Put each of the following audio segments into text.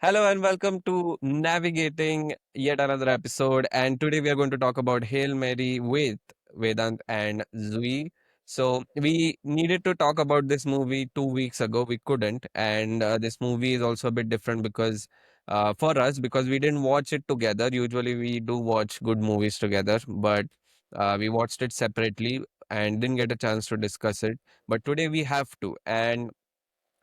Hello and welcome to Navigating yet another episode. And today we are going to talk about Hail Mary with Vedant and Zui. So we needed to talk about this movie 2 weeks ago. We couldn't, and this movie is also a bit different because for us because we didn't watch it together. Usually we do watch good movies together, but we watched it separately and didn't get a chance to discuss it. But today we have to, and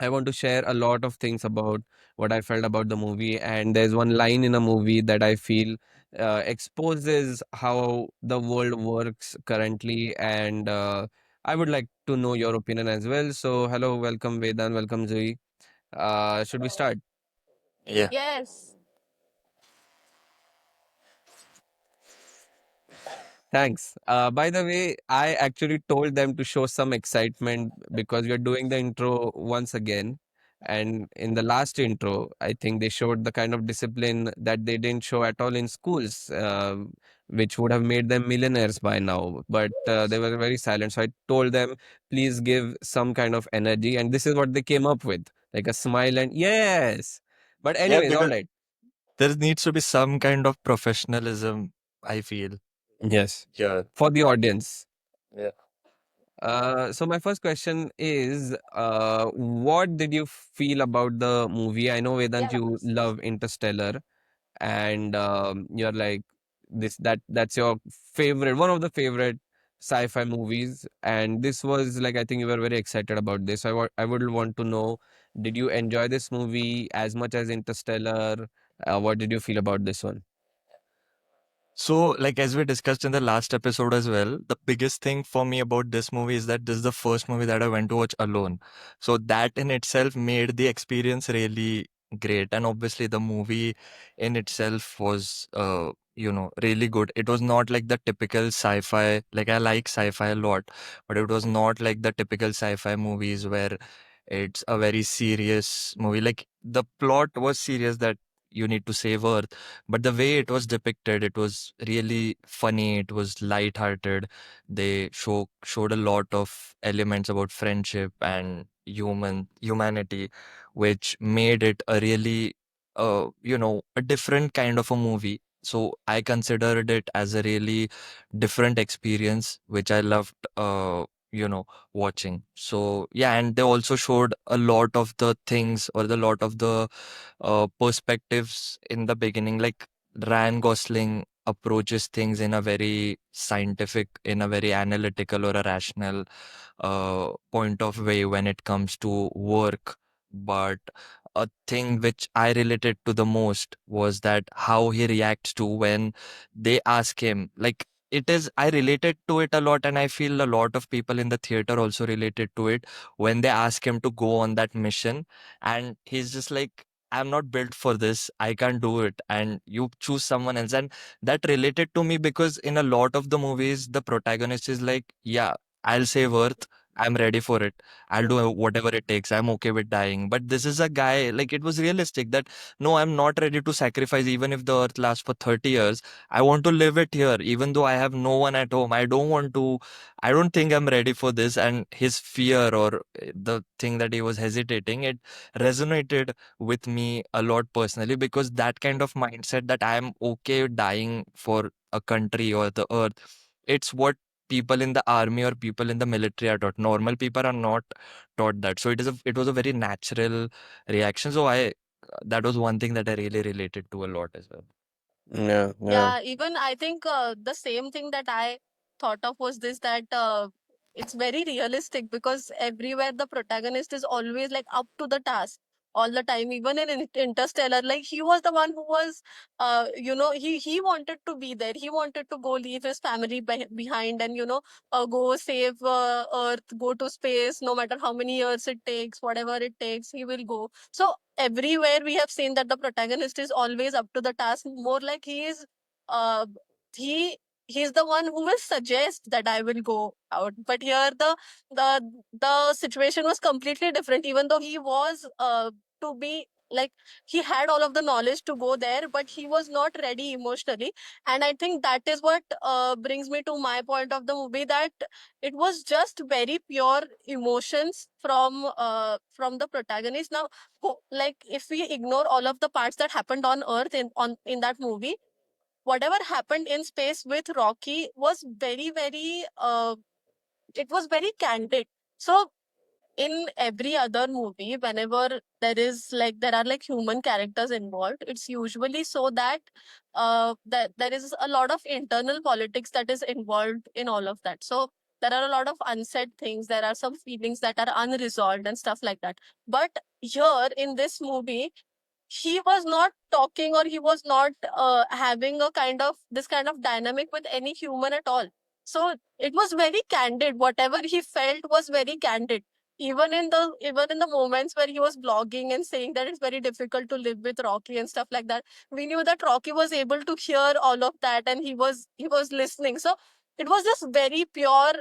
I want to share a lot of things about what I felt about the movie. And there's one line in a movie that I feel exposes how the world works currently. And I would like to know your opinion as well. So, hello, welcome, Vedan, welcome, Zoe. Should we start? Yeah. Yes. Thanks. By the way, I actually told them to show some excitement because we are doing the intro once again. And in the last intro, I think they showed the kind of discipline that they didn't show at all in schools, which would have made them millionaires by now. But they were very silent. So I told them, please give some kind of energy. And this is what they came up with, like a smile and yes. But, Yeah, anyways, all because right. there needs to be some kind of professionalism, I feel. Yes. Yeah. For the audience. Yeah. So my first question is, what did you feel about the movie? I know Vedant, you love Interstellar, and you're like this that's your favorite, one of the favorite sci-fi movies. And this was like I think you were very excited about this. I would want to know, did you enjoy this movie as much as Interstellar? What did you feel about this one? So, like as we discussed in the last episode as well, the biggest thing for me about this movie is that this is the first movie that I went to watch alone. So that in itself made the experience really great. And obviously the movie in itself was really good. It was not like the typical sci-fi, like I like sci-fi a lot, but it was not like the typical sci-fi movies where it's a very serious movie. Like the plot was serious that you need to save Earth, but the way it was depicted, it was really funny. It was light-hearted. They showed a lot of elements about friendship and humanity, which made it a really, a different kind of a movie. So I considered it as a really different experience, which I loved, watching. So yeah, and they also showed a lot of the things or the lot of the perspectives in the beginning. Like Ryan Gosling approaches things in a very scientific, in a very analytical or a rational point of way when it comes to work. But a thing which I related to the most was that how he reacts to when they ask him, like, I related to it a lot, and I feel a lot of people in the theater also related to it when they ask him to go on that mission, and he's just like, I'm not built for this. I can't do it. And you choose someone else. And that related to me because in a lot of the movies, the protagonist is like, yeah, I'll save Earth. I'm ready for it. I'll do whatever it takes. I'm okay with dying. But this is a guy, like, it was realistic that no, I'm not ready to sacrifice even if the Earth lasts for 30 years. I want to live it here, even though I have no one at home. I don't think I'm ready for this. And his fear or the thing that he was hesitating, it resonated with me a lot personally because that kind of mindset that I am okay dying for a country or the earth, it's what people in the army or people in the military are taught. Normal people are not taught that. So it was a very natural reaction. So I that was one thing that I really related to a lot as well. Yeah, yeah. Yeah, even I think the same thing that I thought of was this that it's very realistic because everywhere the protagonist is always like up to the task all the time. Even in Interstellar, like he was the one who was, he wanted to be there. He wanted to go leave his family behind and go save Earth, go to space. No matter how many years it takes, whatever it takes, he will go. So everywhere we have seen that the protagonist is always up to the task. More like uh, he he's the one who will suggest that I will go out. But here the situation was completely different. Even though he was to be like he had all of the knowledge to go there, but he was not ready emotionally. And I think that is what brings me to my point of the movie, that it was just very pure emotions from the protagonist. Now, like if we ignore all of the parts that happened on earth in that movie, whatever happened in space with Rocky was very it was very candid. So in every other movie, whenever there are like human characters involved, it's usually so that that there is a lot of internal politics that is involved in all of that. So there are a lot of unsaid things, there are some feelings that are unresolved and stuff like that. But here in this movie, he was not talking, or he was not having a kind of this kind of dynamic with any human at all. So it was very candid. Whatever he felt was very candid. Even in the moments where he was blogging and saying that it's very difficult to live with Rocky and stuff like that, we knew that Rocky was able to hear all of that, and he was listening. So it was just very pure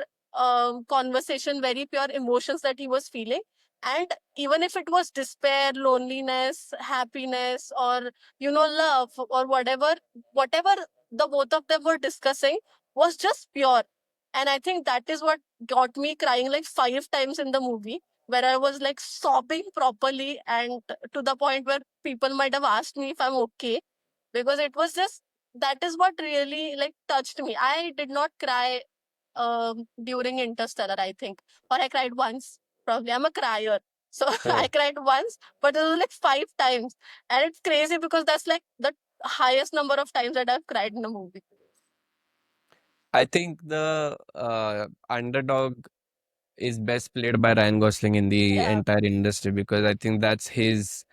conversation, very pure emotions that he was feeling. And even if it was despair, loneliness, happiness, or love, or whatever the both of them were discussing was just pure. And I think that is what got me crying like 5 times in the movie, where I was like sobbing properly, and to the point where people might have asked me if I'm okay, because it was just, that is what really like touched me. I did not cry during Interstellar, I think. Or I cried once. Probably. I'm a crier. So I cried once, but it was like 5 times. And it's crazy because that's like the highest number of times that I've cried in a movie. I think the underdog is best played by Ryan Gosling in the Yeah. entire industry, because I think that's his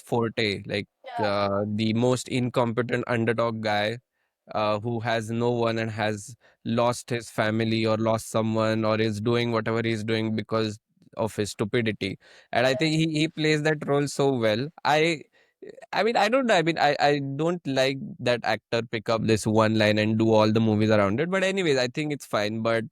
forte. Like Yeah. the most incompetent underdog guy who has no one and has lost his family or lost someone or is doing whatever he's doing because of his stupidity. And I think he plays that role so well. I mean, I don't know. I mean, I don't like that actor pick up this one line and do all the movies around it. But anyways, I think it's fine. But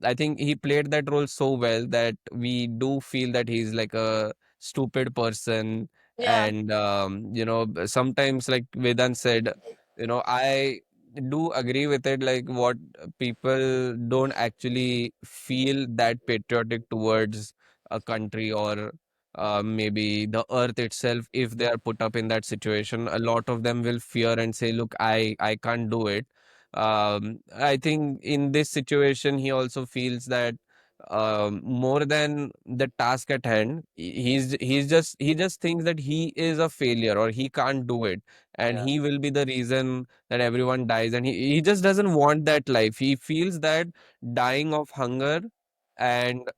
I think he played that role so well that we do feel that he's like a stupid person. Yeah. And sometimes, like Vedant said, I do agree with it. Like, what people don't actually feel that patriotic towards a country, or maybe the earth itself. If they are put up in that situation, a lot of them will fear and say, look, I can't do it. I think in this situation he also feels that more than the task at hand, he just thinks that he is a failure or he can't do it, and Yeah. he will be the reason that everyone dies, and he just doesn't want that life. He feels that dying of hunger and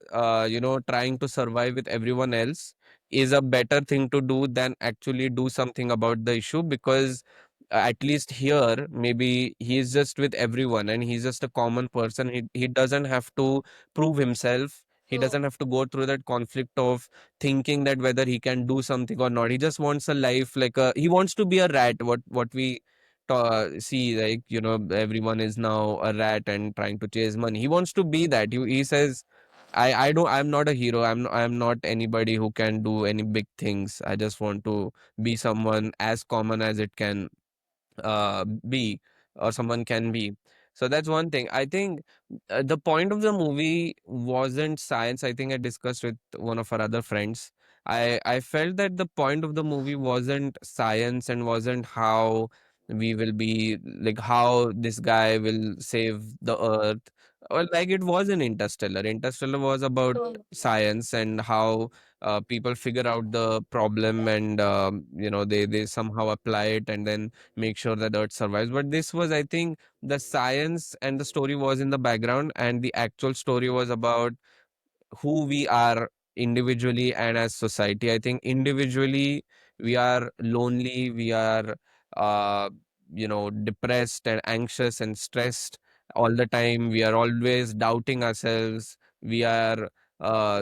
trying to survive with everyone else is a better thing to do than actually do something about the issue, because at least here maybe he's just with everyone and he's just a common person. He doesn't have to prove himself. He True. doesn't have to go through that conflict of thinking that whether he can do something or not. He just wants a life like he wants to be a rat. What we see, like, everyone is now a rat and trying to chase money. He wants to be that. He says, I'm not a hero. I'm not anybody who can do any big things. I just want to be someone as common as it can be, or someone can be. So that's one thing. I think the point of the movie wasn't science. I think I discussed with one of our other friends. I felt that the point of the movie wasn't science and wasn't how we will be, like, how this guy will save the earth. Or like it was in Interstellar. Interstellar was about True. science and how people figure out the problem, and they somehow apply it and then make sure that Earth survives. But this was, I think, the science and the story was in the background, and the actual story was about who we are individually and as society. I think individually we are lonely, we are uh, depressed and anxious and stressed all the time. We are always doubting ourselves. We are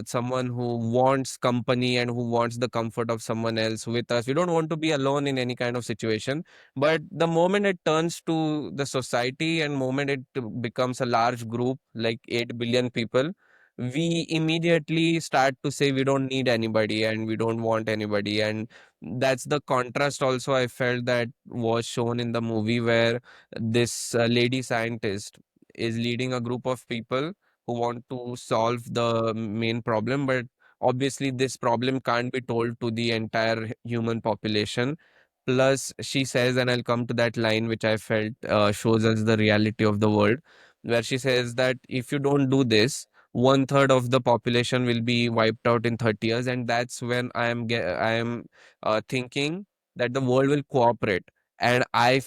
someone who wants company and who wants the comfort of someone else with us. We don't want to be alone in any kind of situation. But the moment it turns to the society and moment it becomes a large group like 8 billion people, we immediately start to say we don't need anybody and we don't want anybody. And that's the contrast also I felt that was shown in the movie, where this lady scientist is leading a group of people who want to solve the main problem, but obviously this problem can't be told to the entire human population. Plus, she says, and I'll come to that line, which I felt shows us the reality of the world, where she says that if you don't do this, one third of the population will be wiped out in 30 years. And that's when I am thinking that the world will cooperate. And I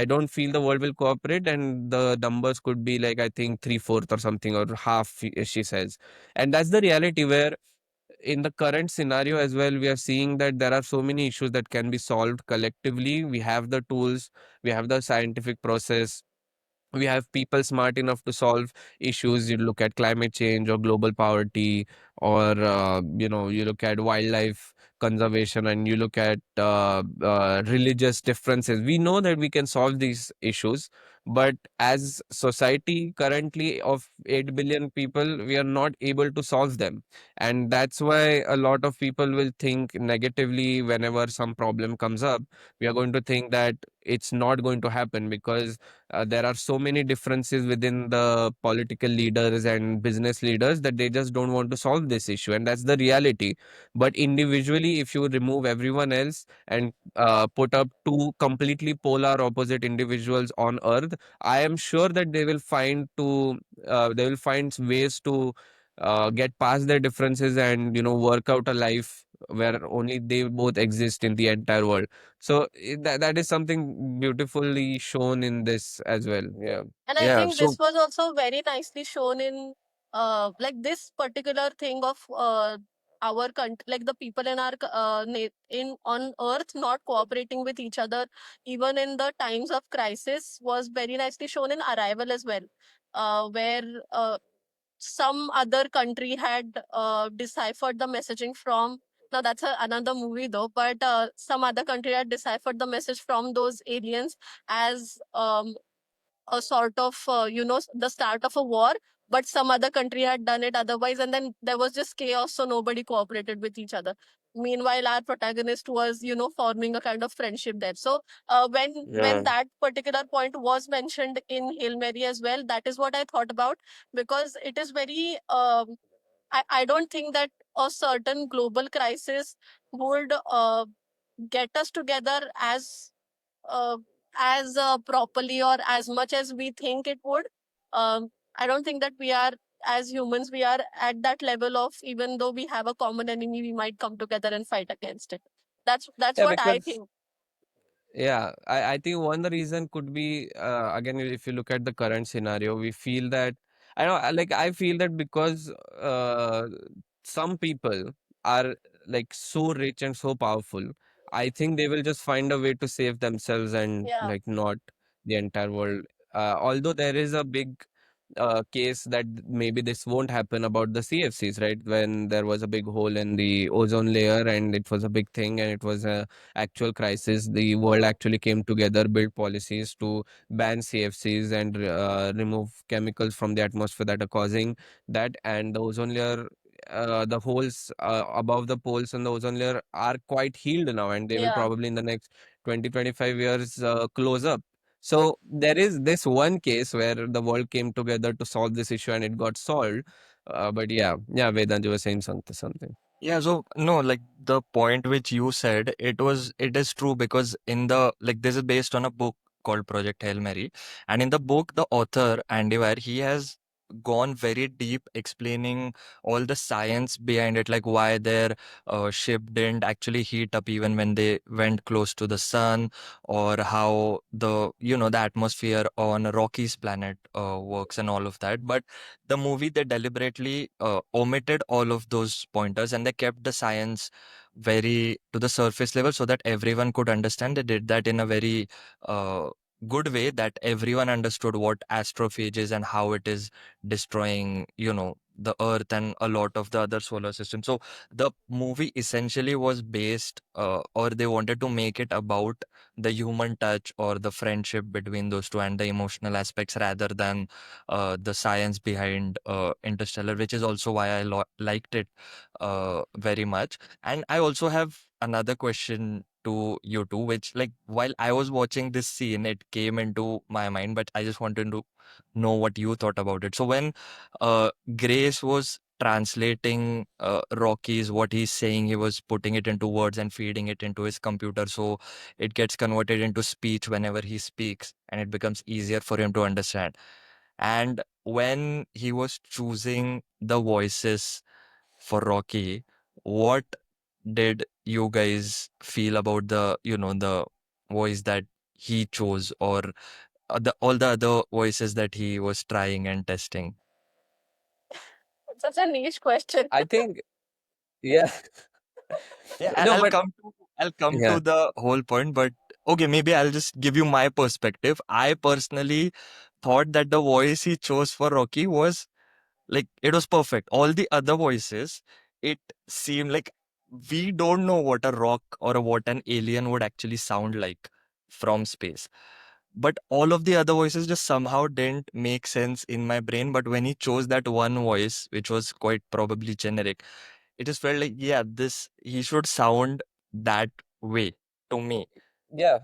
don't feel the world will cooperate, and the numbers could be like, I think, three-fourth or something, or half, she says. And that's the reality, where in the current scenario as well, we are seeing that there are so many issues that can be solved collectively. We have the tools, we have the scientific process, we have people smart enough to solve issues. You look at climate change or global poverty, or you look at wildlife conservation, and you look at religious differences. We know that we can solve these issues, but as society currently of 8 billion people, we are not able to solve them. And that's why a lot of people will think negatively whenever some problem comes up. We are going to think that it's not going to happen, because there are so many differences within the political leaders and business leaders that they just don't want to solve this issue, and that's the reality. But individually, if you remove everyone else and put up two completely polar opposite individuals on earth, I am sure that they will find ways to get past their differences and work out a life where only they both exist in the entire world. So that is something beautifully shown in this as well. Yeah. And I Yeah, think so this was also very nicely shown in like this particular thing of our country, like the people in our in on earth not cooperating with each other even in the times of crisis, was very nicely shown in Arrival as well, where some other country had deciphered the messaging from, now that's another movie though, but some other country had deciphered the message from those aliens as a sort of the start of a war, but some other country had done it otherwise, and then there was just chaos, so nobody cooperated with each other. Meanwhile, our protagonist was forming a kind of friendship there. So when yeah, that particular point was mentioned in Hail Mary as well, that is what I thought about, because it is very I don't think that a certain global crisis would get us together uh, as properly or as much as we think it would. I don't think that we are, as humans, we are at that level of, even though we have a common enemy, we might come together and fight against it. That's Yeah, what I because think. yeah, I think one the reason could be, again, if you look at the current scenario, we feel that I feel that because some people are like so rich and so powerful, I think they will just find a way to save themselves and Yeah, like not the entire world. Although there is a big case that maybe this won't happen about the CFCs, right? When there was a big hole in the ozone layer and it was a big thing and it was a actual crisis, the world actually came together, built policies to ban CFCs and remove chemicals from the atmosphere that are causing that. And the ozone layer, the holes above the poles and the ozone layer are quite healed now, and they will yeah. probably in the next 20-25 years close up. So there is this one case where the world came together to solve this issue and it got solved. But yeah, Vedant, you were saying something. yeah. So no, like the point which you said, it is true because in the like this is based on a book called Project Hail Mary, and in the book, the author Andy Weir, he has gone very deep explaining all the science behind it, like why their ship didn't actually heat up even when they went close to the sun, or how the atmosphere on Rocky's planet works and all of that. But the movie, they deliberately omitted all of those pointers, and they kept the science very to the surface level so that everyone could understand. They did that in a very uh, good way that everyone understood what astrophage is and how it is destroying the Earth and a lot of the other solar system. So the movie essentially was based, or they wanted to make it about the human touch or the friendship between those two and the emotional aspects rather than the science behind Interstellar, which is also why I liked it very much. And I also have another question to you two, which, like, while I was watching this scene, it came into my mind, but I just wanted to know what you thought about it. So when Grace was translating Rocky's what he's saying, he was putting it into words and feeding it into his computer, so it gets converted into speech whenever he speaks, and it becomes easier for him to understand. And when he was choosing the voices for Rocky, what did you guys feel about the voice that he chose, or all the other voices that he was trying and testing? It's such a niche question. I think, yeah. Yeah, No, but I'll come yeah, to the whole point, but okay, maybe I'll just give you my perspective. I personally thought that the voice he chose for Rocky was, like, it was perfect. All the other voices, it seemed like we don't know what a rock or what an alien would actually sound like from space. But all of the other voices just somehow didn't make sense in my brain. But when he chose that one voice, which was quite probably generic, it just felt like, yeah, this he should sound that way to me. yeah.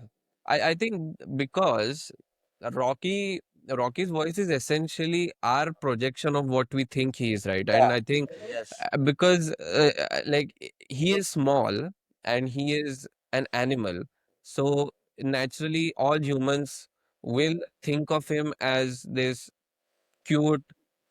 I think because Rocky Rocky's voice is essentially our projection of what we think he is, right? And Yeah. I think Yes. because like he is small and he is an animal, so naturally all humans will think of him as this cute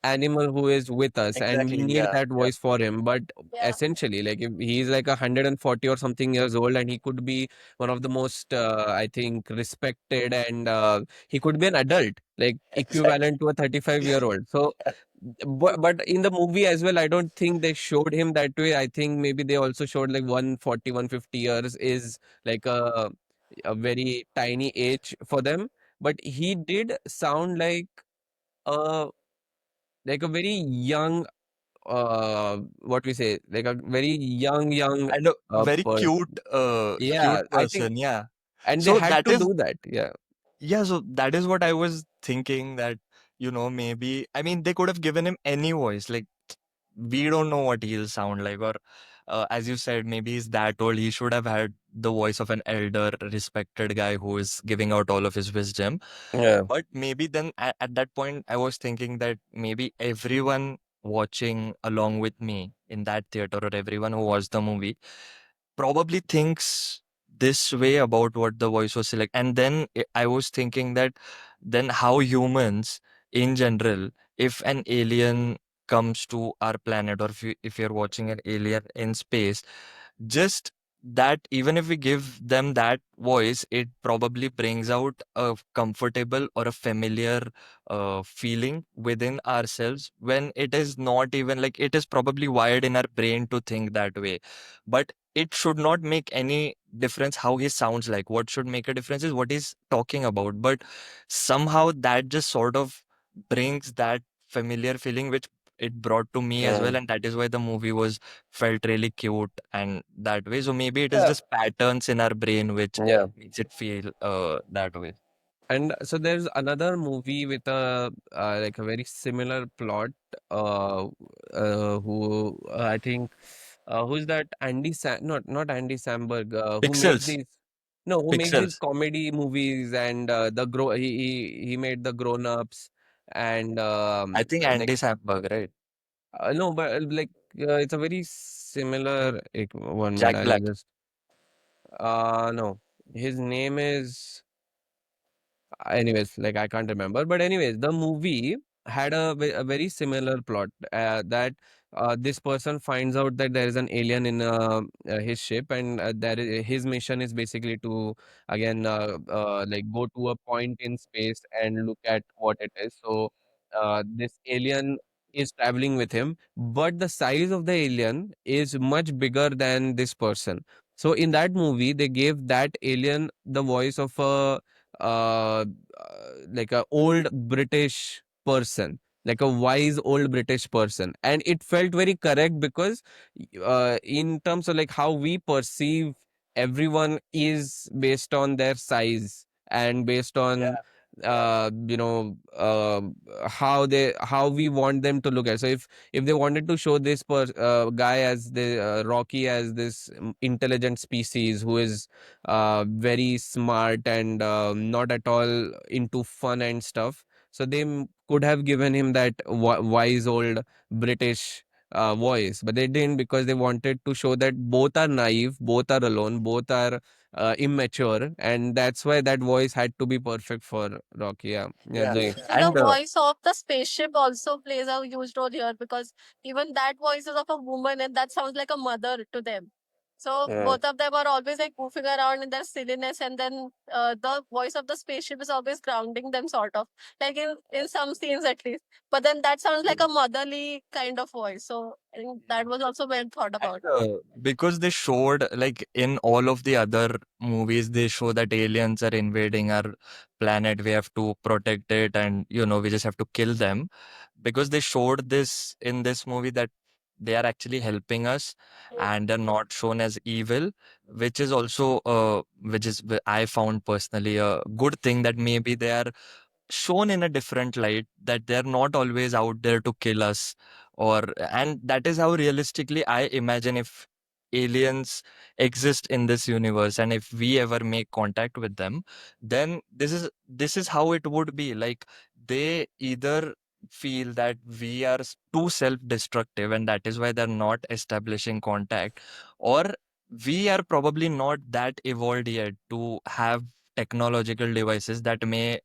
animal who is with us, and we Exactly. need Yeah. that Yeah. voice for him. But Yeah. essentially, like, if he's like 140 or something years old, and he could be one of the most I think respected, and he could be an adult, like Exactly. equivalent to a 35-year-old. So but in the movie as well, I don't think they showed him that way. I think maybe they also showed like 140, 150 years is like a very tiny age for them. But he did sound a like a very young, what we say, like a very young And a very person. Yeah, cute I think, person. Yeah. and they So had that to is, do that. Yeah. yeah, so that is what I was thinking, that, maybe, I mean, they could have given him any voice. Like, we don't know what he'll sound like, or as you said, maybe he's that old. He should have had the voice of an elder, respected guy who is giving out all of his wisdom. Yeah. But maybe then at that point, I was thinking that maybe everyone watching along with me in that theater, or everyone who watched the movie, probably thinks this way about what the voice was like. And then I was thinking that then how humans in general, if an alien comes to our planet, or if you're watching an alien in space, just that, even if we give them that voice, it probably brings out a comfortable or a familiar feeling within ourselves, when it is not even like, it is probably wired in our brain to think that way. But it should not make any difference how he sounds like. What should make a difference is what he's talking about. But somehow that just sort of brings that familiar feeling, which it brought to me as well, Mm. and that is why the movie was felt really cute and that way. So maybe it is Yeah. just patterns in our brain which Yeah. makes it feel that way. And so there's another movie with a like a very similar plot. Uh, who I think who's that? Not Andy Samberg. Who makes Pixels. these? No, who makes these Pixels. comedy movies, and he made the Grown Ups, and I think like Andy Samberg, right? no, but like it's a very similar. One minute, Jack I'll Black. just no, his name is. Anyways, like I can't remember, but anyways, the movie had a very similar plot, that this person finds out that there is an alien in his ship, and his mission is basically to again like go to a point in space and look at what it is. So this alien is traveling with him, but the size of the alien is much bigger than this person. So in that movie, they gave that alien the voice of a like a old British person. like a wise old British person, and it felt very correct because in terms of like how we perceive everyone is based on their size and based on how we want them to look at. So if they wanted to show this guy as the Rocky as this intelligent species who is very smart and not at all into fun and stuff, so they could have given him that wise old British voice, but they didn't because they wanted to show that both are naive, both are alone, both are immature, and that's why that voice had to be perfect for Rocky. Yeah, yeah, Yeah. Zoe. And the And voice of the spaceship also plays a huge role here because even that voice is of a woman and that sounds like a mother to them. So Yeah. both of them are always like goofing around in their silliness, and then the voice of the spaceship is always grounding them, sort of like in some scenes at least. But then that sounds like a motherly kind of voice. So I think that was also well thought And about. because they showed, like in all of the other movies, they show that aliens are invading our planet. We have to protect it, and we just have to kill them. Because they showed this in this movie that they are actually helping us, and they're not shown as evil, which is also which is I found personally a good thing, that maybe they are shown in a different light, that they're not always out there to kill us. Or and that is how realistically I imagine, if aliens exist in this universe and if we ever make contact with them, then this is how it would be like. They either feel that we are too self-destructive, and that is why they're not establishing contact, or we are probably not that evolved yet to have technological devices that may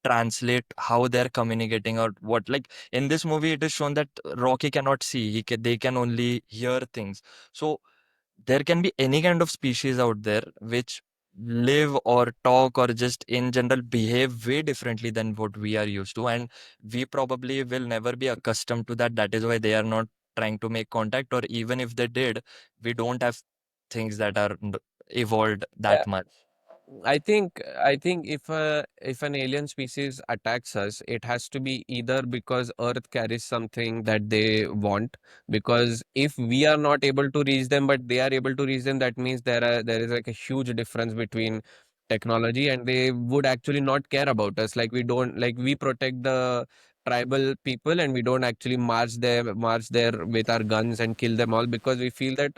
translate how they're communicating, or what. Like in this movie it is shown that Rocky cannot see, they can only hear things. So there can be any kind of species out there which live or talk or just in general behave way differently than what we are used to, and we probably will never be accustomed to that. That is why they are not trying to make contact, or even if they did, we don't have things that are evolved that much. I think if an alien species attacks us, it has to be either because Earth carries something that they want. Because if we are not able to reach them, but they are able to reach them, that means there is like a huge difference between technology, and they would actually not care about us. Like we don't like we protect the tribal people, and we don't actually march there with our guns and kill them all because we feel that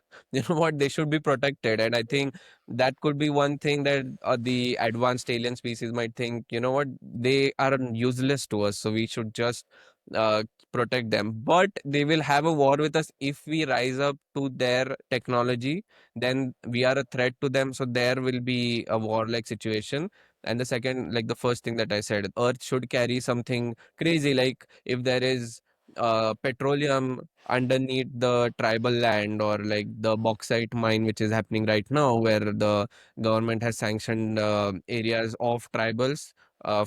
what, they should be protected. And I think that could be one thing that the advanced alien species might think, what, they are useless to us, so we should just uh, protect them. But they will have a war with us if we rise up to their technology, then we are a threat to them, so there will be a war-like situation. And the second, like the first thing that I said, Earth should carry something crazy, like if there is petroleum underneath the tribal land, or like the bauxite mine which is happening right now, where the government has sanctioned areas of tribals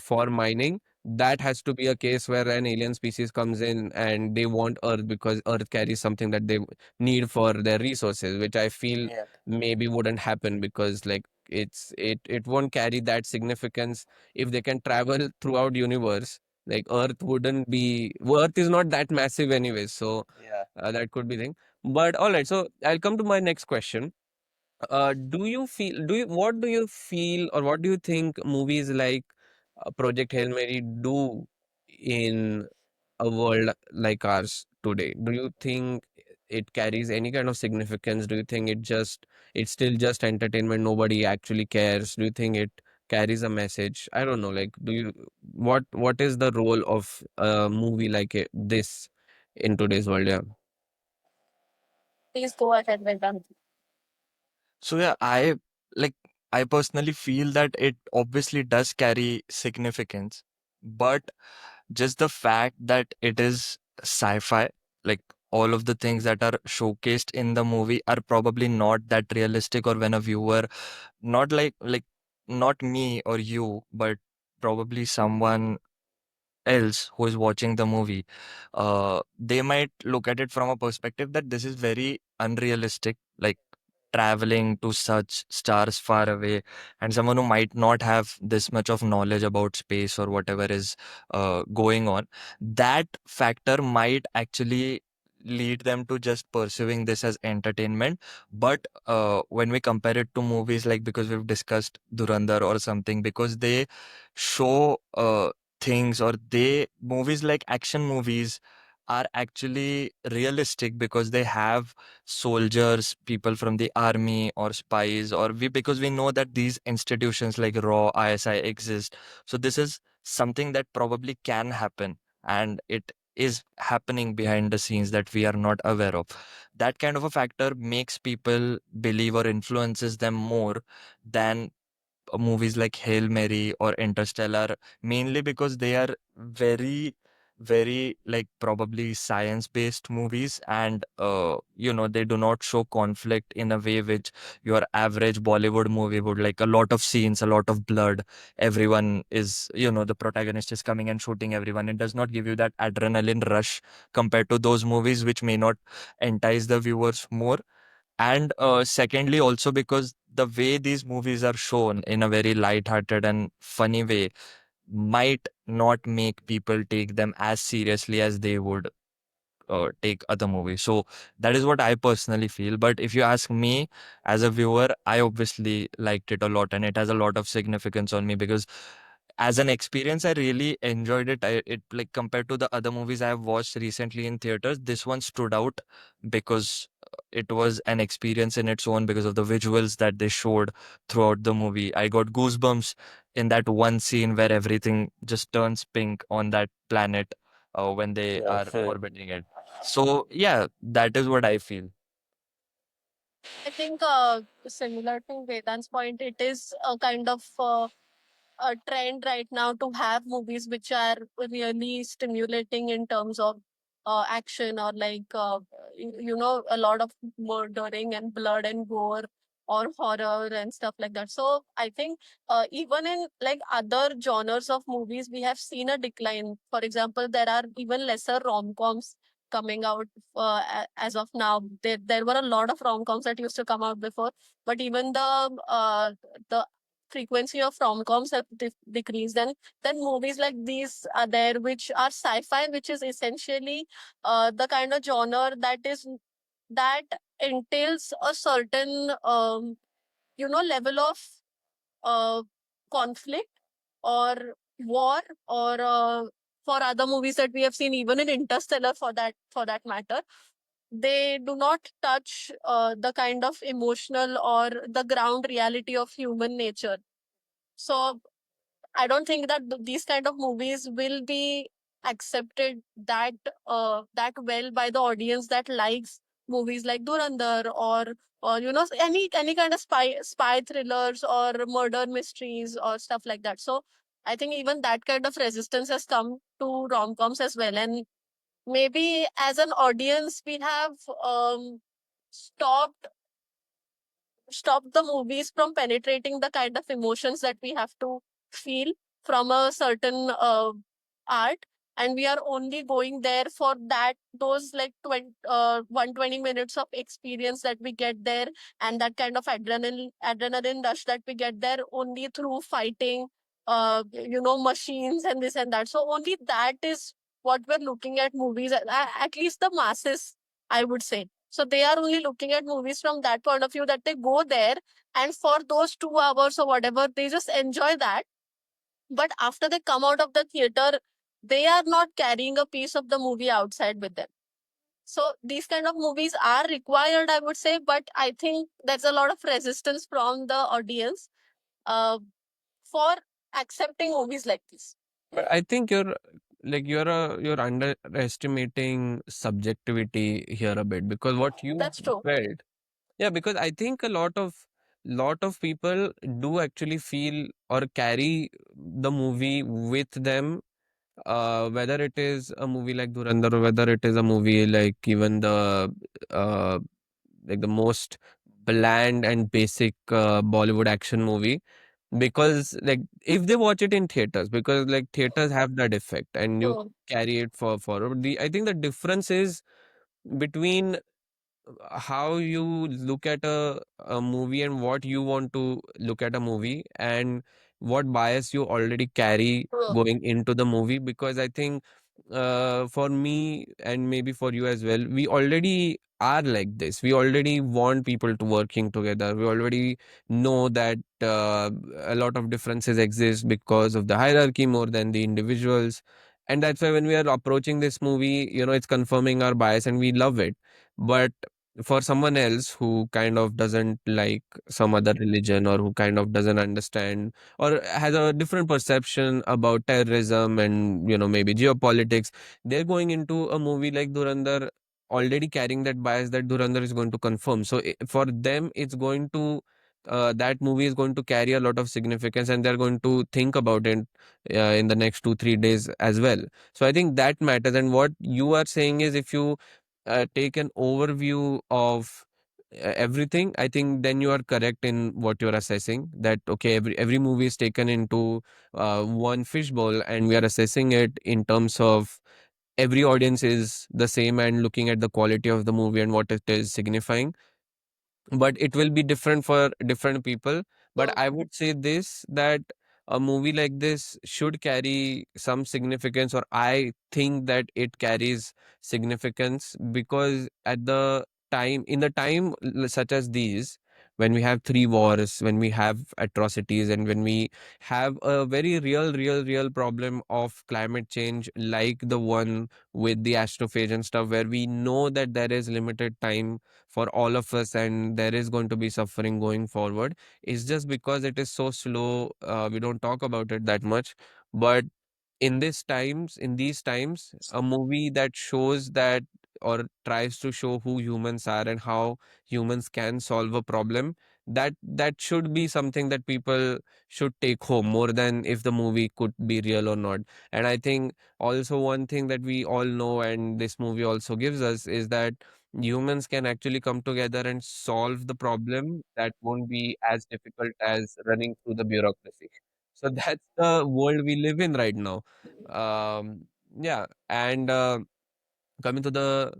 for mining. That has to be a case where an alien species comes in and they want Earth because Earth carries something that they need for their resources, which I feel maybe wouldn't happen because like it won't carry that significance if they can travel throughout universe. Like Earth is not that massive anyways, so that could be thing. But all right, so I'll come to my next question. What do you feel, or what do you think movies like Project Hail Mary do in a world like ours today? Do you think it carries any kind of significance? Do you think it's still just entertainment, nobody actually cares? Do you think it carries a message? I don't know, like, what is the role of a movie like this in today's world? Yeah. Please go ahead, Vedant. So yeah, like I personally feel that it obviously does carry significance, but just the fact that it is sci-fi, like all of the things that are showcased in the movie are probably not that realistic, or when a viewer, not like not me or you, but probably someone else who is watching the movie, they might look at it from a perspective that this is very unrealistic. Like traveling to such stars far away, and someone who might not have this much of knowledge about space or whatever is going on, that factor might actually lead them to just pursuing this as entertainment. But when we compare it to movies, like because we've discussed Durandar or something, because they show things, or they movies like action movies are actually realistic because they have soldiers, people from the army or spies, or we because we know that these institutions like RAW, ISI exist. So this is something that probably can happen, and it is happening behind the scenes that we are not aware of. That kind of a factor makes people believe or influences them more than movies like Hail Mary or Interstellar, mainly because they are very, very like probably science-based movies, and they do not show conflict in a way which your average Bollywood movie would, like a lot of scenes, a lot of blood. Everyone is, the protagonist is coming and shooting everyone. It does not give you that adrenaline rush compared to those movies, which may not entice the viewers more. And secondly, also because the way these movies are shown in a very light-hearted and funny way might not make people take them as seriously as they would take other movies. So that is what I personally feel. But if you ask me as a viewer, I obviously liked it a lot, and it has a lot of significance on me because as an experience, I really enjoyed it. It like compared to the other movies I have watched recently in theaters, this one stood out because it was an experience in its own because of the visuals that they showed throughout the movie. I got goosebumps in that one scene where everything just turns pink on that planet when they Yeah, are orbiting it. So yeah, that is what I feel. I think similar to Vedant's point, it is a kind of a trend right now to have movies which are really stimulating in terms of action, or like a lot of murdering and blood and gore or horror and stuff like that. So I think even in like other genres of movies we have seen a decline. For example, there are even lesser rom-coms coming out as of now. There were a lot of rom-coms that used to come out before, but even the frequency of rom-coms have decreased, and then movies like these are there which are sci-fi, which is essentially the kind of genre that entails a certain level of uh, conflict or war, or for other movies that we have seen, even in Interstellar, for that matter, they do not touch the kind of emotional or the ground reality of human nature. So I don't think that these kind of movies will be accepted that well by the audience that likes movies like Durandar, or any kind of spy thrillers or murder mysteries or stuff like that. So I think even that kind of resistance has come to rom-coms as well, and maybe as an audience we have stopped stop the movies from penetrating the kind of emotions that we have to feel from a certain art, and we are only going there for those like 120 minutes of experience that we get there, and that kind of adrenaline rush that we get there only through fighting machines and this and that. So only that is what we're looking at movies, at least the masses, I would say. So they are only looking at movies from that point of view, that they go there and for those 2 hours or whatever, they just enjoy that. But after they come out of the theater, they are not carrying a piece of the movie outside with them. So these kind of movies are required, I would say, but I think there's a lot of resistance from the audience uh, for accepting movies like this. but I think you're underestimating subjectivity here a bit, because what you That's true. felt. Yeah, because I think a lot of people do actually feel or carry the movie with them, whether it is a movie like Dhurandhar or whether it is a movie like even uh, the most bland and basic Bollywood action movie. Because like if they watch it in theaters, because like theaters have that effect and you True. carry it for forward. I think the difference is between how you look at a movie and what you want to look at a movie and what bias you already carry True. going into the movie. Because I think for me and maybe for you as well, we already are like this. We already want people to working together. We already know that a lot of differences exist because of the hierarchy more than the individuals. And that's why when we are approaching this movie, it's confirming our bias and we love it. But for someone else who kind of doesn't like some other religion, or who kind of doesn't understand or has a different perception about terrorism and maybe geopolitics, they're going into a movie like Durandar already carrying that bias that Durandar is going to confirm. So for them it's going to that movie is going to carry a lot of significance, and they're going to think about it in the next 2 3 days as well. So I think that matters. And what you are saying is, if you take an overview of everything, I think then you are correct in what you're assessing. That okay, every movie is taken into one fishbowl, and we are assessing it in terms of every audience is the same and looking at the quality of the movie and what it is signifying. But it will be different for different people. But True. I would say this, that a movie like this should carry some significance, or I think that it carries significance, because at the time in the time such as these, when we have three wars, when we have atrocities, and when we have a very real problem of climate change, like the one with the astrophage and stuff, where we know that there is limited time for all of us and there is going to be suffering going forward. It's just because it is so slow, we don't talk about it that much. But in these times, a movie that shows that, or tries to show who humans are and how humans can solve a problem, that should be something that people should take home, more than if the movie could be real or not. And I think also one thing that we all know, and this movie also gives us, is that humans can actually come together and solve the problem. That won't be as difficult as running through the bureaucracy. So that's the world we live in right now. Yeah. And coming to the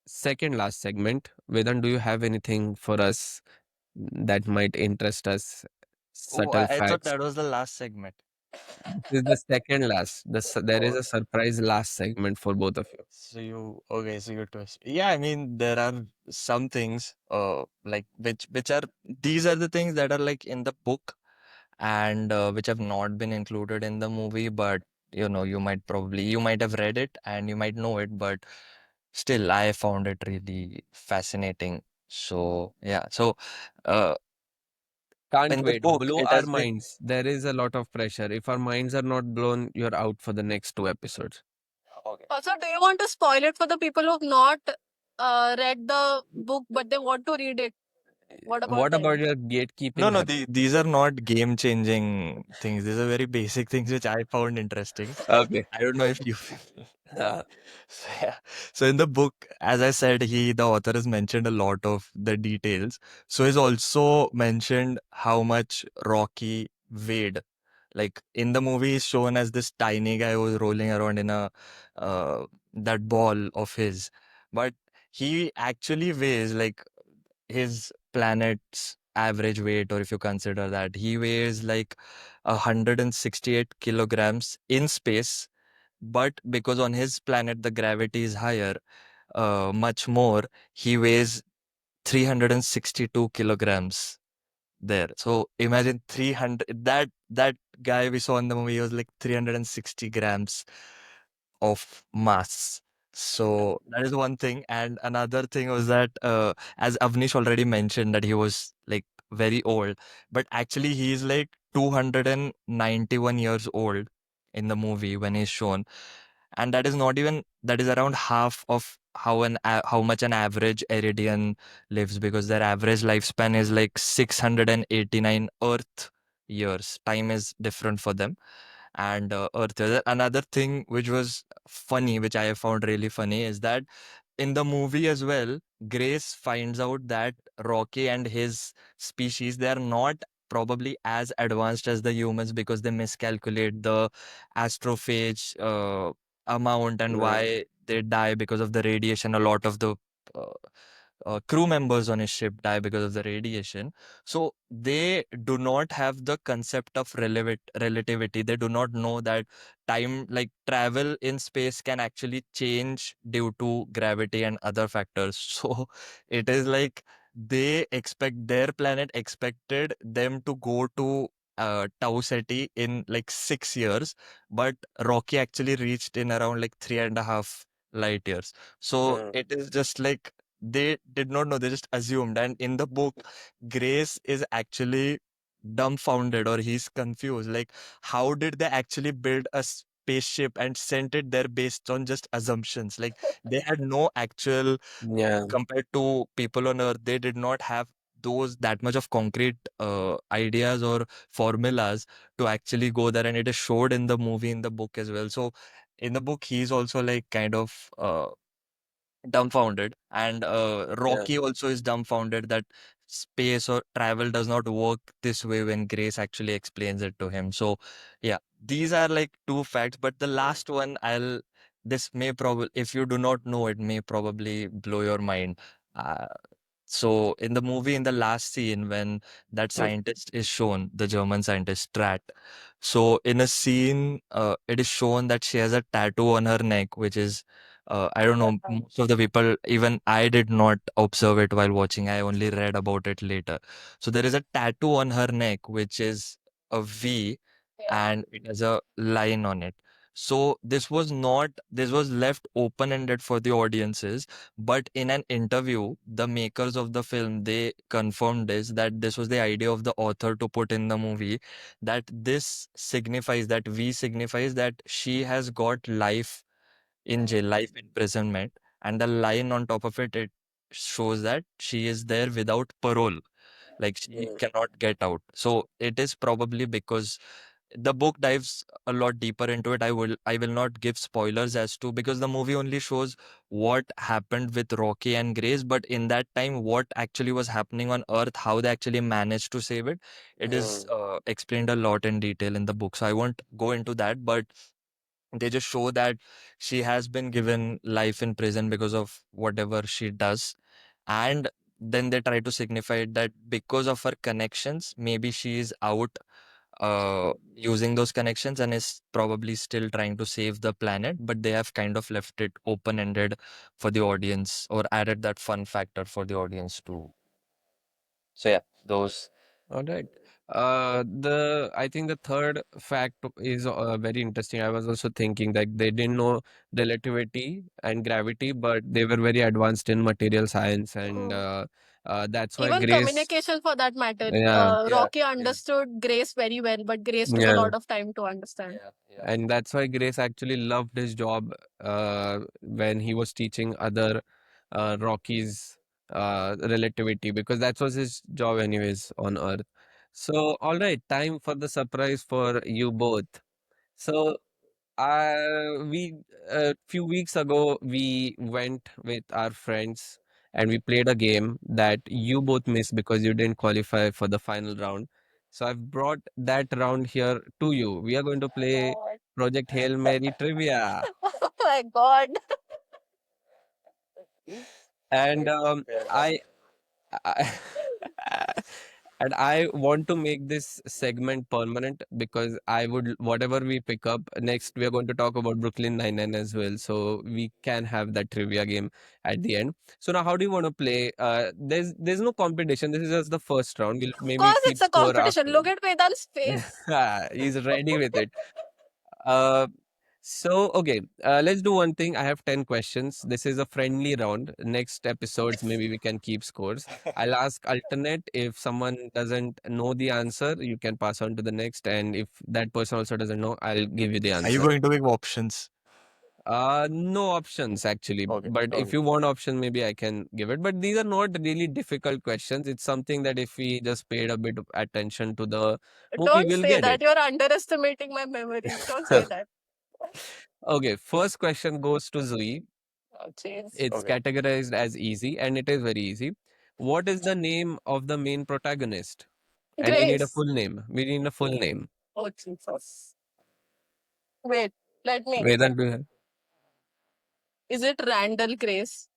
second last segment, Vedan, do you have anything for us that might interest us? Oh, Subtle I thought facts. that was the last segment. This is the second last. There is Oh, a surprise last segment for both of you. so you okay? So you twist. Yeah, I mean there are some things, like which are these are the things that are like in the book and which have not been included in the movie, but you might have read it and you might know it, but still I found it really fascinating. So yeah, so uh, Can't in the wait. book Blow it our has been minds. There is a lot of pressure. If our minds are not blown, you're out for the next two episodes. okay. Also, do you want to spoil it for the people who've not read the book but they want to read it? What about What about them? your No, gatekeeping no, habit? these are not game-changing things. These are very basic things which I found interesting. Okay. I don't know if you. Uh, So, yeah. So in the book, as I said, the author has mentioned a lot of the details. So he's also mentioned how much Rocky weighed. Like in the movie, he's shown as this tiny guy who's rolling around in a that ball of his, but he actually weighs like his planet's average weight, or if you consider that, he weighs like 168 kilograms in space. But because on his planet the gravity is higher, much more, he weighs 362 kilograms there. So imagine 300, that guy we saw in the movie was like 360 grams of mass. So that is one thing. And another thing was that, as Avnish already mentioned, that he was like very old, but actually he is like 291 years old in the movie when he's shown. And that is not even, that is around half of how much an average Iridian lives, because their average lifespan is like 689 Earth years. Time is different for them. And Earth. Another thing which was funny, which I found really funny, is that in the movie as well, Grace finds out that Rocky and his species, they are not probably as advanced as the humans, because they miscalculate the astrophage amount and mm, why they die because of the radiation. A lot of the uh, crew members on his ship die because of the radiation. So they do not have the concept of relativity. They do not know that time, like travel in space, can actually change due to gravity and other factors. So it is like their planet expected them to go to Tau Ceti in like 6 years, but Rocky actually reached in around like 3.5 light years. So Mm, it is just like they did not know, they just assumed. And in the book, Grace is actually dumbfounded, or he's confused. Like, how did they actually build a spaceship and sent it there based on just assumptions? Like, they had no actual, yeah. compared to people on Earth, they did not have those that much of concrete ideas or formulas to actually go there, and it is showed in the movie, in the book as well. So in the book, he's also like kind of dumbfounded, and Yeah. Rocky also is dumbfounded that space or travel does not work this way when Grace actually explains it to him. So yeah, these are like two facts, but the last one, I'll this may probably, if you do not know, it may probably blow your mind. uh, so in the movie, in the last scene, when that Mm, scientist is shown, the German scientist Strat, so in a scene, it is shown that she has a tattoo on her neck, which is, I don't know, most of the people, even I did not observe it while watching. I only read about it later. So there is a tattoo on her neck, which is a V, and it has a line on it. So this was left open-ended for the audiences, but in an interview, the makers of the film, they confirmed this, that this was the idea of the author to put in the movie, that this signifies, that V signifies that she has got life in jail, life imprisonment, and the line on top of it, it shows that she is there without parole, like she mm, cannot get out. So it is probably because the book dives a lot deeper into it. I will not give spoilers as to, because the movie only shows what happened with Rocky and Grace, but in that time, what actually was happening on Earth, how they actually managed to save it, it is mm, explained a lot in detail in the book. So I won't go into that, but they just show that she has been given life in prison because of whatever she does. And then they try to signify it that because of her connections, maybe she is out using those connections and is probably still trying to save the planet, but they have kind of left it open ended for the audience, or added that fun factor for the audience too. So yeah, those. all right. I think the third fact is very interesting. I was also thinking that they didn't know relativity and gravity, but they were very advanced in material science, and Mm. that's why Even Grace. communication for that matter. Yeah, Yeah, Rocky yeah, understood Grace very well, but Grace took a yeah. lot of time to understand. yeah, yeah. And that's why Grace actually loved his job when he was teaching other Rockies relativity, because that was his job anyways on Earth. So, all right, time for the surprise for you both. So, we a few weeks ago we went with our friends and we played a game that you both missed because you didn't qualify for the final round. So I've brought that round here to you. We are going to play God. Project Hail Mary trivia. Oh my God. And Fair enough. I and I want to make this segment permanent because I would, whatever we pick up next, we are going to talk about Brooklyn Nine-Nine as well. So we can have that trivia game at the end. So now, how do you want to play? There's no competition. This is just the first round. We'll Of maybe course, it's keep a score competition. after. Look at Vedant's face. He's ready with it. Uh, so, okay, let's do one thing. I have 10 questions. This is a friendly round. Next episodes, maybe we can keep scores. I'll ask alternate. If someone doesn't know the answer, you can pass on to the next. And if that person also doesn't know, I'll give you the Are you answer. going to give options? No options actually. Okay, But if okay. you want option, maybe I can give it. But these are not really difficult questions. It's something that if we just paid a bit of attention to the movie, Don't we'll say get that. it. You're underestimating my memory. Don't say that. Okay, first question goes to Zoe. Oh, jeez. It's Okay. categorized as easy, and it is very easy. What is the name of the main protagonist? And we need a Grace. full name. We need a full name. Oh, Jesus. Wait, let me. Vedant, do you have? Is it Randall Grace?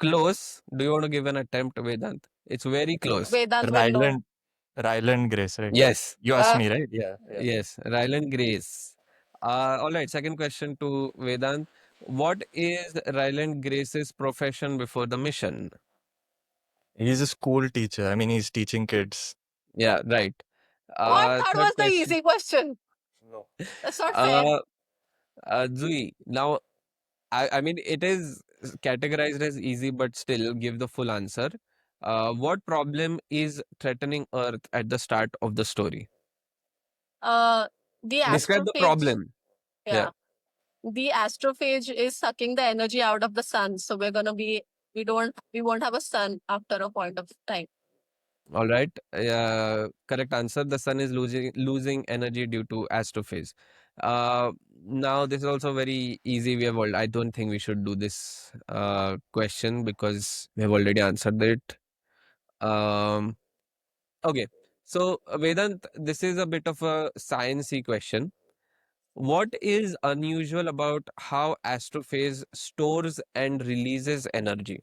close. Do you want to give an attempt, Vedant? It's very close. Vedant will know. Ryland, Ryland Grace, right? Yes, You asked me, right? Yeah, yeah. yes, Ryland Grace. All right, second question to Vedant. What is Ryland Grace's profession before the mission? He's a school teacher. I mean, he's teaching kids. Yeah, right. What? That Third was the question. easy question. No. That's not fair. Uh, Zui, now I mean it is categorized as easy, but still give the full answer. What problem is threatening Earth at the start of the story? Uh, the Describe the astrophage. problem. Yeah. Yeah. The astrophage is sucking the energy out of the sun. So we won't have a sun after a point of time. All right. Correct answer. The sun is losing energy due to astrophase. Now this is also very easy. We have all. I don't think we should do this question because we have already answered it. Um, okay. So Vedant, this is a bit of a sciencey question. What is unusual about how astrophase stores and releases energy?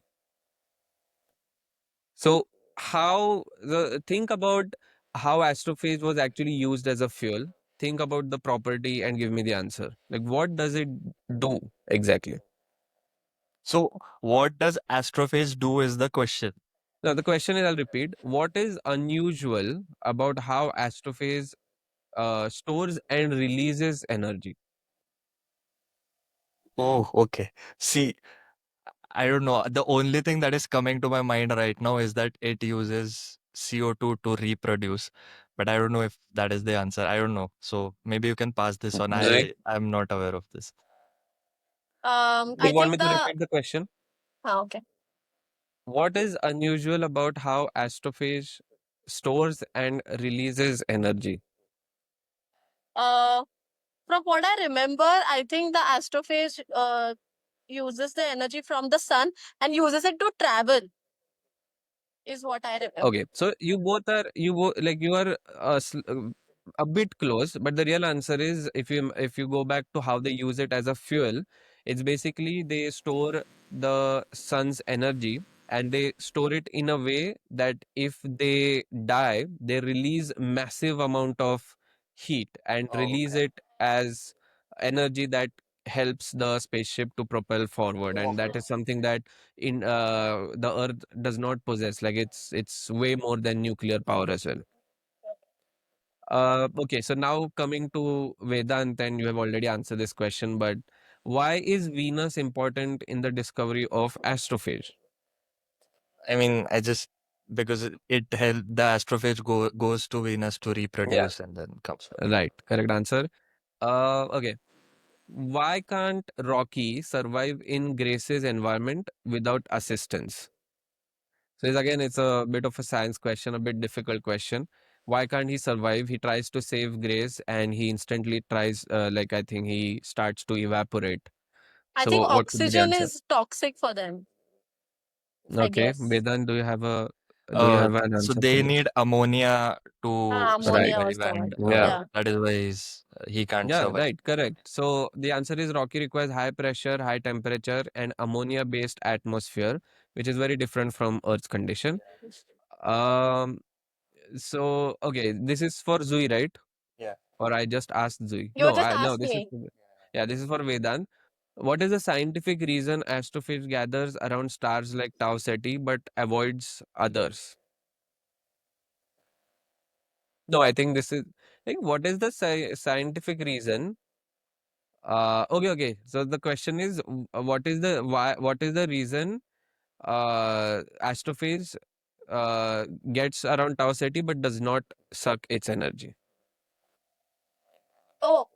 So how the think about how astrophase was actually used as a fuel. Think about the property and give me the answer. Like what does it do exactly? So, what does astrophage do is the question. Now the question is, I'll repeat. What is unusual about how astrophase stores and releases energy? Oh, okay. See, I don't know. The only thing that is coming to my mind right now is that it uses CO2 to reproduce. But I don't know if that is the answer. I don't know. So maybe you can pass this on. Zoe, I'm not aware of this. do I you want me think to the repeat the question? okay. What is unusual about how astrophage stores and releases energy? Uh, from what I remember, I think the astrophage uses the energy from the sun and uses it to travel. Is what I remember. Okay, so you are a bit close, but the real answer is if you go back to how they use it as a fuel, it's basically they store the sun's energy and they store it in a way that if they die, they release massive amount of heat and Oh, release okay. it as energy that helps the spaceship to propel forward, and that is something that in the earth does not possess. Like it's way more than nuclear power as well. Okay, so now coming to Vedant, and you have already answered this question, but why is Venus important in the discovery of astrophage? I mean, I just because it help the astrophage goes to Venus to Yeah, reproduce and then comes back. right, correct answer. Okay, why can't Rocky survive in Grace's environment without assistance? So it's a bit of a science question, a bit difficult question. Why can't he survive? He tries to save Grace and he instantly tries, I think he starts to evaporate. I think So what could be the oxygen answer? is toxic for them, I Okay, guess. Vedan, do you have an So answer for they this? need ammonia to Right. Ammonia was survive, the one. and Yeah. Yeah. that is why he can't Yeah, survive. right, correct. So the answer is Rocky requires high pressure, high temperature, and ammonia-based atmosphere, which is very different from Earth's condition. Um, so okay, this is for Zui, right? Yeah. Or I just asked Zui. You No, just no, asked this is me. yeah, this is for Vedant. What is the scientific reason astrophiles gathers around stars like Tau Ceti but avoids others? No, I think this is. I think what is the scientific reason? Okay. So the question is, what is the why? What is the reason? Astrophiles gets around Tau Ceti but does not suck its energy. Oh,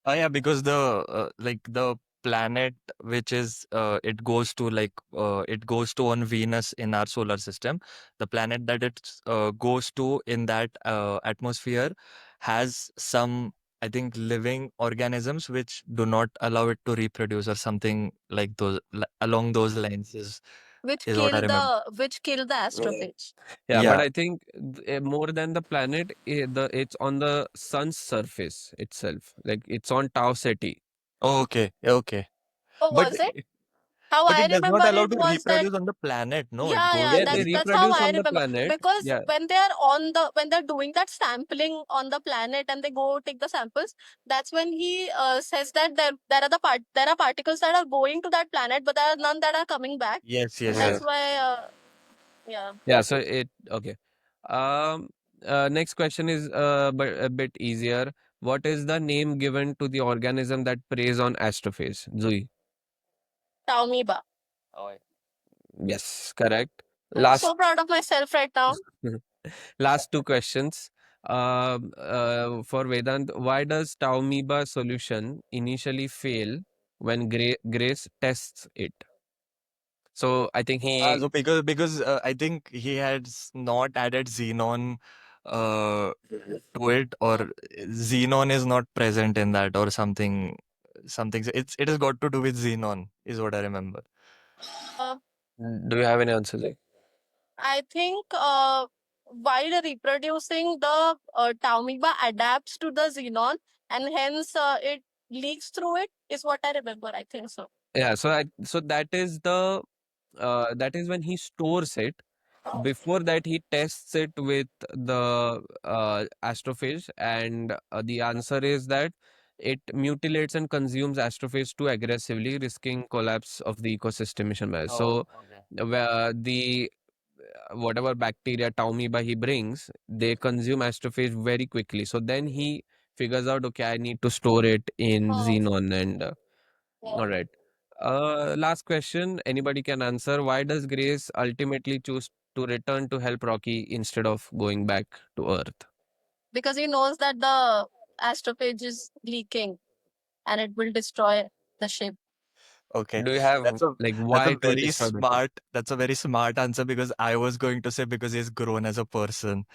Oh yeah, because the planet which is it goes to on Venus in our solar system, the planet that it goes to in that atmosphere has some, I think, living organisms which do not allow it to reproduce or something like those along those lines is what I remember. which killed the Yeah. astrophage. Yeah, but Yeah. I think more than the planet, it's on the sun's surface itself. Like it's on Tau Ceti. Oh, okay. Okay. Oh, But was it? How But I it does remember not allow it to was that, reproduce on the planet. No, it yeah, goes yeah, Yeah, to they that's how reproduce I on the remember. planet. Because Yeah. when they are on the when they're doing that sampling on the planet and they go take the samples, that's when he says that there are particles that are going to that planet, but there are none that are coming back. yes, yes, Yeah. That's yes. why, yeah. Yeah. So it okay. Um. Next question is but a bit easier. What is the name given to the organism that preys on astrophage? Zui. Taumiba. Oh, yeah. Yes, correct. I'm Last so proud of myself right now. last two questions. For Vedant, why does Taumiba solution initially fail when Grace tests it? So I think he So because I think he has not added xenon to it, or xenon is not present in that, or something. It has got to do with xenon, is what I remember. Uh, do you have any answer? Like, I think while reproducing, the Taumiba adapts to the xenon and hence it leaks through it, is what I remember. I think so. yeah, so that is when he stores it. Before that, he tests it with the astrophage, and the answer is that it mutilates and consumes astrophage too aggressively, risking collapse of the ecosystem mission measure. Oh, So, okay. the whatever bacteria Taumiba he brings, they consume astrophage very quickly. So then he figures out, okay, I need to store it in Oh, xenon, and yeah. all right. Last question. Anybody can answer. Why does Grace ultimately choose to return to help Rocky instead of going back to Earth? Because he knows that the astrophage is leaking and it will destroy the ship. Okay, Do you have that's a like that's why a it will very destroy the ship? smart that's a very smart answer, because I was going to say because he's grown as a person.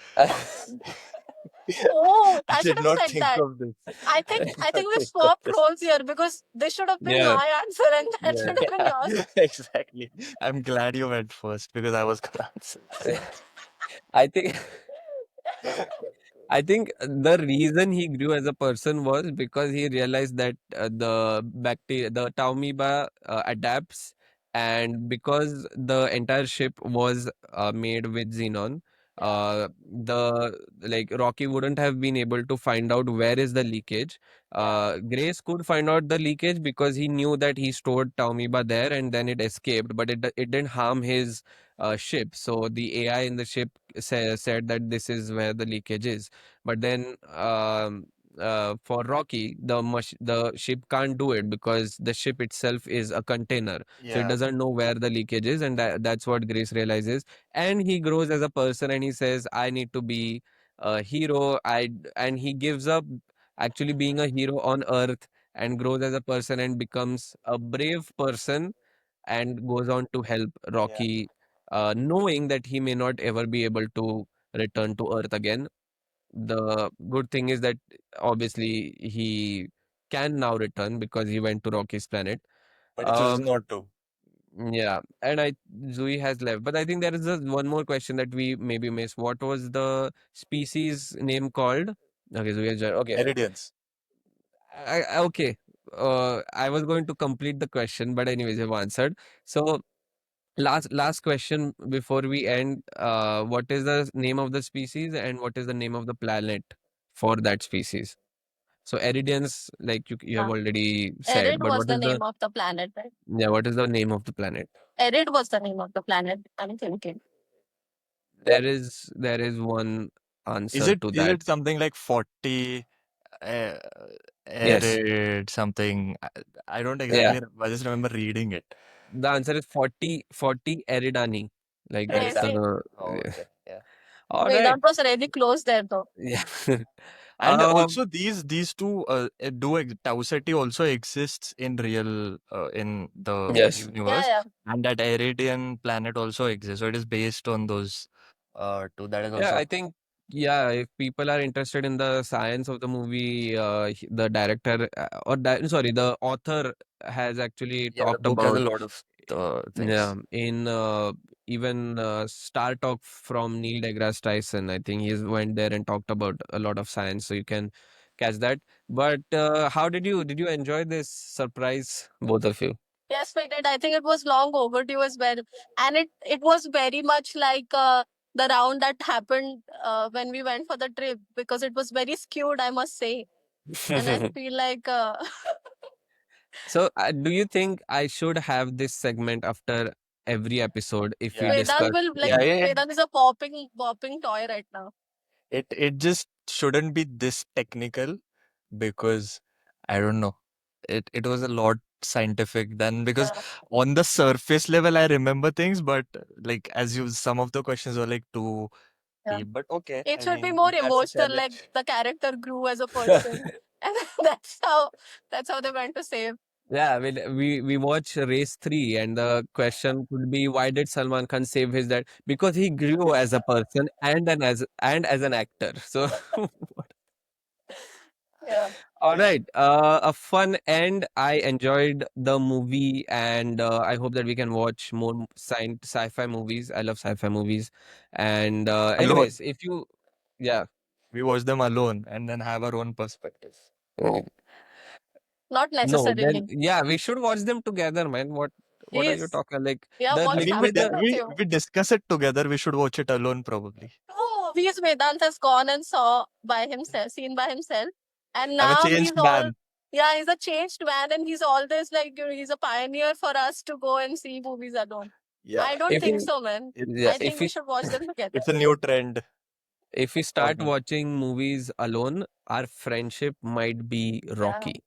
Oh, I I should did have not said think that. of this. I did I not think we think of swapped this. roles here because this should have been Yeah, my answer and that yeah. should have been yours. Yeah, exactly. I'm glad you went first because I was gonna answer the same. I think I think the reason he grew as a person was because he realized that the Taumiba adapts, and because the entire ship was made with xenon, Yeah. the like Rocky wouldn't have been able to find out where is the leakage. Yeah. Grace could find out the leakage because he knew that he stored Taumiba there, and then it escaped, but it didn't harm his ship. So the AI in the ship said that this is where the leakage is. But then for Rocky, the ship can't do it because the ship itself is a container, so it Yeah. doesn't know where the leakage is, and that's what Grace realizes. And he grows as a person, and he says, "I need to be a hero." And he gives up actually being a hero on Earth and grows as a person and becomes a brave person and goes on to help Yeah. Rocky, knowing that he may not ever be able to return to Earth again. The good thing is that obviously he can now return because he went to Rocky's planet. But he chooses Um, not to. yeah, and I Zui has left, but I think there is just one more question that we maybe missed. What was the species name called? Okay, Zui has joined. Okay, Eridians. okay. I was going to complete the question, but anyways, you've answered. So last question before we end. What is the name of the species and what is the name of the planet for that species? So Eridians, like you have Yeah. already said, Erid but was what the is the name of the planet, right? yeah, what is the name of the planet? Erid was the name of the planet, I'm thinking. There is one Is answer it to is that. it something like 40 uh, Yes. arid something? I don't Yeah. exactly I just remember reading it. The answer is 40 Eridani. Like that's Crazy. Eridani. the Oh, yeah. okay. Yeah. All right. Vedant was really close there though. Yeah. And um also these two Tau Ceti also exists in real in the yes. Yeah, universe, yeah. and that Iridian planet also exists. So it is based on those two. That is Yeah, also I think yeah, if people are interested in the science of the movie, the director sorry, the author has actually yeah. The talked book has a about lot of yeah things. in even Star Talk from Neil deGrasse Tyson. I think he's went there and talked about a lot of science, so you can catch that. But how did you enjoy this surprise, both of you? Yes, we did. I think it was long overdue as well. And it was very much like the round that happened when we went for the trip, because it was very skewed, I must say. And I feel like So, do you think I should have this segment after every episode if we Yeah, Vedant discuss? will like yeah, yeah, yeah. Vedant is a popping toy right now. It just shouldn't be this technical because I don't know. It was a lot scientific then because Yeah, on the surface level I remember things, but like as you some of the questions were like too yeah. deep. But okay, It I should be mean more that's a emotional, like challenge. the character grew as a person. And that's how they went to save. Yeah, I mean, we watch Race 3, and the question could be, why did Salman Khan save his dad? Because he grew as a person and as an actor. So, Yeah. all right, a fun end. I enjoyed the movie, and I hope that we can watch more sci-fi movies. I love sci-fi movies. And Alone. anyways, if you, yeah, We watch them alone and then have our own perspective. uh, Not no, then necessarily. yeah, we should watch them together, man. What are you Please. talking like? Yeah, The I what's mean, literally happening the with you? we discuss it together. We should watch it alone, probably. No, because Vedant has gone and saw by himself, seen by himself, and I'm a now he's changed all, man. yeah, he's a changed man, and he's always like, he's a pioneer for us to go and see movies alone. Yeah, I don't if think we so, man. it, yeah, I think we should watch them together. it's a new trend if we for start me. watching movies alone, our friendship might be Yeah, rocky.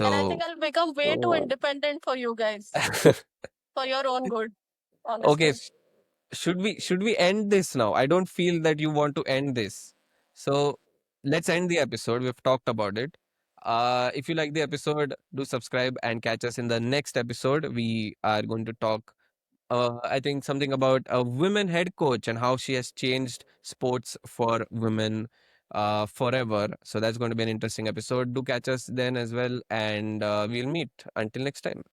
and I So, think I'll become way too uh, independent for you guys, for your own good, okay, honestly. should we end this now? I don't feel that you want to end this. So let's end the episode. We've talked about it. If you like the episode, do subscribe and catch us in the next episode. We are going to talk, I think, something about a women head coach and how she has changed sports for women forever. So that's going to be an interesting episode. Do catch us then as well, and we'll meet. Until next time.